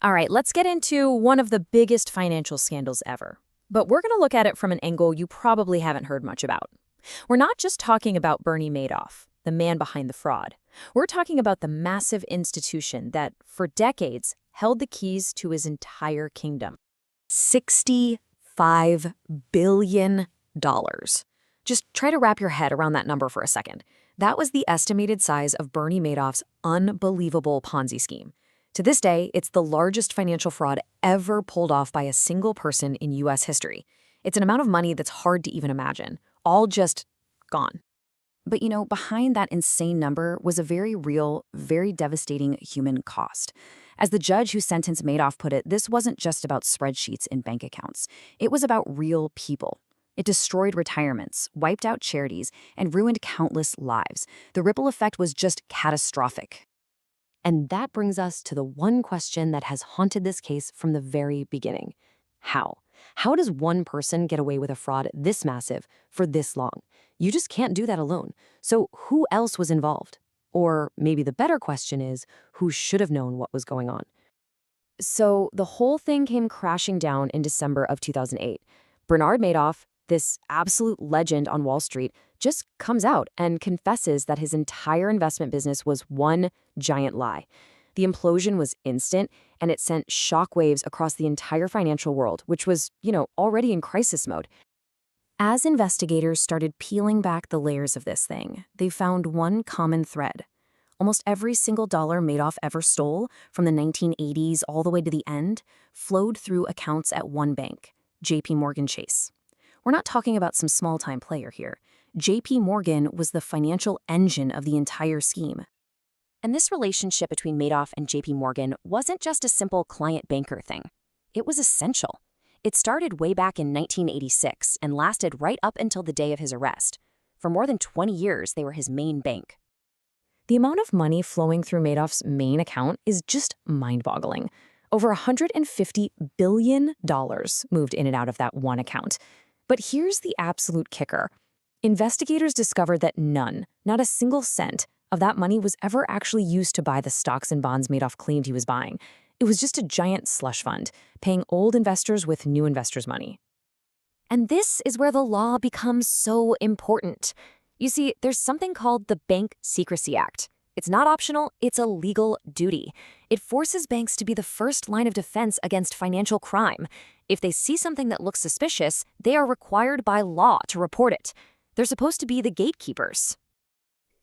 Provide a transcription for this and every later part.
All right, let's get into one of the biggest financial scandals ever. But we're going to look at it from an angle you probably haven't heard much about. We're not just talking about Bernie Madoff, the man behind the fraud. We're talking about the massive institution that, for decades, held the keys to his entire kingdom. $65 billion. Just try to wrap your head around that number for a second. That was the estimated size of Bernie Madoff's unbelievable Ponzi scheme. To this day, it's the largest financial fraud ever pulled off by a single person in U.S. history. It's an amount of money that's hard to even imagine, all just gone. But behind that insane number was a very real, very devastating human cost. As the judge who sentenced Madoff put it, this wasn't just about spreadsheets and bank accounts. It was about real people. It destroyed retirements, wiped out charities, and ruined countless lives. The ripple effect was just catastrophic. And that brings us to the one question that has haunted this case from the very beginning. How? How does one person get away with a fraud this massive for this long? You just can't do that alone. So who else was involved? Or maybe the better question is, who should have known what was going on? So the whole thing came crashing down in December of 2008. Bernard Madoff, this absolute legend on Wall Street, just comes out and confesses that his entire investment business was one giant lie. The implosion was instant, and it sent shockwaves across the entire financial world, which was, already in crisis mode. As investigators started peeling back the layers of this thing, they found one common thread. Almost every single dollar Madoff ever stole, from the 1980s all the way to the end, flowed through accounts at one bank, JPMorgan Chase. We're not talking about some small-time player here. JPMorgan was the financial engine of the entire scheme. And this relationship between Madoff and JPMorgan wasn't just a simple client-banker thing. It was essential. It started way back in 1986 and lasted right up until the day of his arrest. For more than 20 years, they were his main bank. The amount of money flowing through Madoff's main account is just mind-boggling. Over $150 billion moved in and out of that one account. But here's the absolute kicker. Investigators discovered that none, not a single cent, of that money was ever actually used to buy the stocks and bonds Madoff claimed he was buying. It was just a giant slush fund, paying old investors with new investors' money. And this is where the law becomes so important. You see, there's something called the Bank Secrecy Act. It's not optional, it's a legal duty. It forces banks to be the first line of defense against financial crime. If they see something that looks suspicious, they are required by law to report it. They're supposed to be the gatekeepers.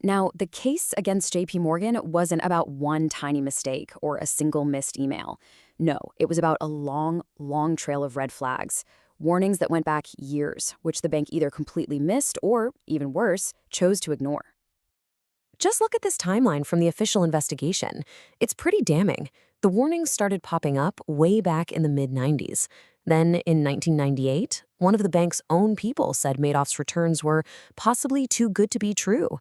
Now, the case against JPMorgan wasn't about one tiny mistake or a single missed email. No, it was about a long, long trail of red flags. Warnings that went back years, which the bank either completely missed or, even worse, chose to ignore. Just look at this timeline from the official investigation. It's pretty damning. The warnings started popping up way back in the mid-90s. Then, in 1998, one of the bank's own people said Madoff's returns were possibly too good to be true.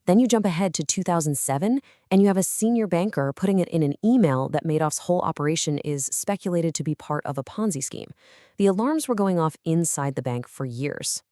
Then you jump ahead to 2007, and you have a senior banker putting it in an email that Madoff's whole operation is speculated to be part of a Ponzi scheme. The alarms were going off inside the bank for years.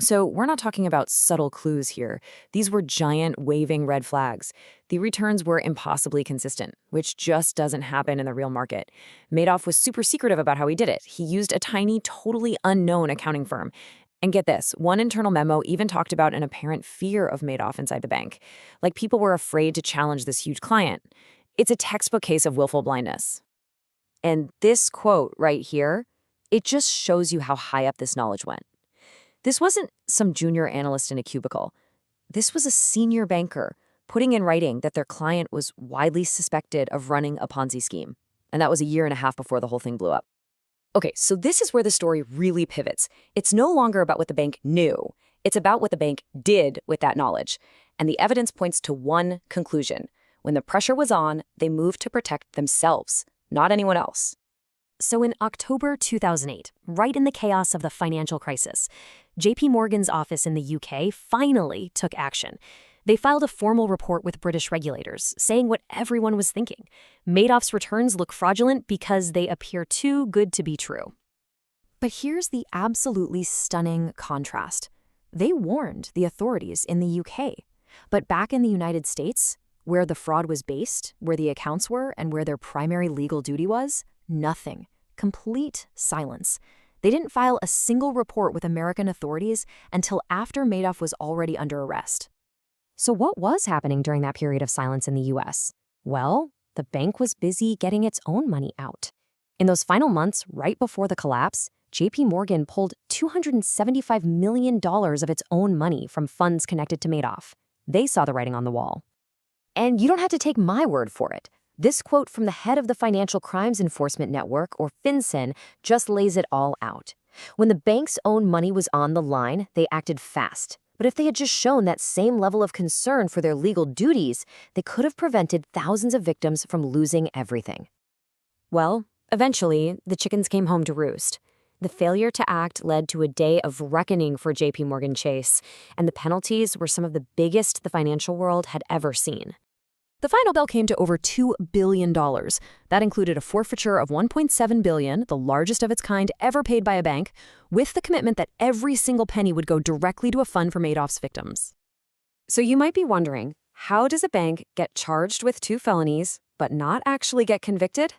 So we're not talking about subtle clues here. These were giant, waving red flags. The returns were impossibly consistent, which just doesn't happen in the real market. Madoff was super secretive about how he did it. He used a tiny, totally unknown accounting firm. And get this, one internal memo even talked about an apparent fear of Madoff inside the bank. Like people were afraid to challenge this huge client. It's a textbook case of willful blindness. And this quote right here, it just shows you how high up this knowledge went. This wasn't some junior analyst in a cubicle. This was a senior banker putting in writing that their client was widely suspected of running a Ponzi scheme. And that was a year and a half before the whole thing blew up. Okay, so this is where the story really pivots. It's no longer about what the bank knew. It's about what the bank did with that knowledge. And the evidence points to one conclusion. When the pressure was on, they moved to protect themselves, not anyone else. So in October 2008, right in the chaos of the financial crisis, JPMorgan's office in the UK finally took action. They filed a formal report with British regulators, saying what everyone was thinking. Madoff's returns look fraudulent because they appear too good to be true. But here's the absolutely stunning contrast. They warned the authorities in the UK. But back in the United States, Where the fraud was based, where the accounts were, and where their primary legal duty was? Nothing. Complete silence. They didn't file a single report with American authorities until after Madoff was already under arrest. So what was happening during that period of silence in the U.S.? Well, the bank was busy getting its own money out. In those final months, right before the collapse, JPMorgan pulled $275 million of its own money from funds connected to Madoff. They saw the writing on the wall. And you don't have to take my word for it. This quote from the head of the Financial Crimes Enforcement Network, or FinCEN, just lays it all out. When the bank's own money was on the line, they acted fast. But if they had just shown that same level of concern for their legal duties, they could have prevented thousands of victims from losing everything. Well, eventually, the chickens came home to roost. The failure to act led to a day of reckoning for JPMorgan Chase, and the penalties were some of the biggest the financial world had ever seen. The final bill came to over $2 billion. That included a forfeiture of $1.7 billion, the largest of its kind ever paid by a bank, with the commitment that every single penny would go directly to a fund for Madoff's victims. So you might be wondering, how does a bank get charged with 2 felonies but not actually get convicted?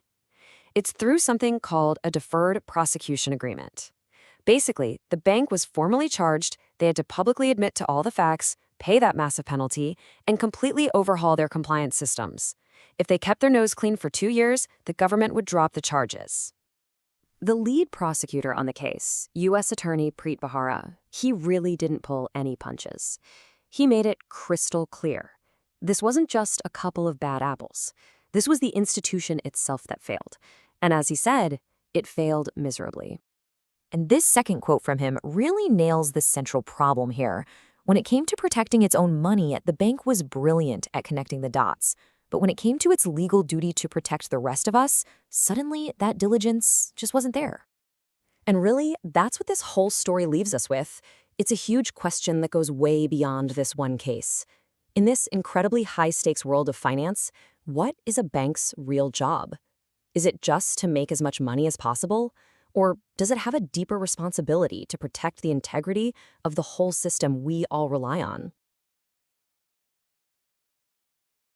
It's through something called a deferred prosecution agreement. Basically, the bank was formally charged, they had to publicly admit to all the facts, pay that massive penalty, and completely overhaul their compliance systems. If they kept their nose clean for 2 years, the government would drop the charges. The lead prosecutor on the case, U.S. Attorney Preet Bharara, he really didn't pull any punches. He made it crystal clear. This wasn't just a couple of bad apples. This was the institution itself that failed. And as he said, it failed miserably. And this second quote from him really nails the central problem here. When it came to protecting its own money, the bank was brilliant at connecting the dots. But when it came to its legal duty to protect the rest of us, suddenly that diligence just wasn't there. And really, that's what this whole story leaves us with. It's a huge question that goes way beyond this one case. In this incredibly high-stakes world of finance, what is a bank's real job? Is it just to make as much money as possible? Or does it have a deeper responsibility to protect the integrity of the whole system we all rely on?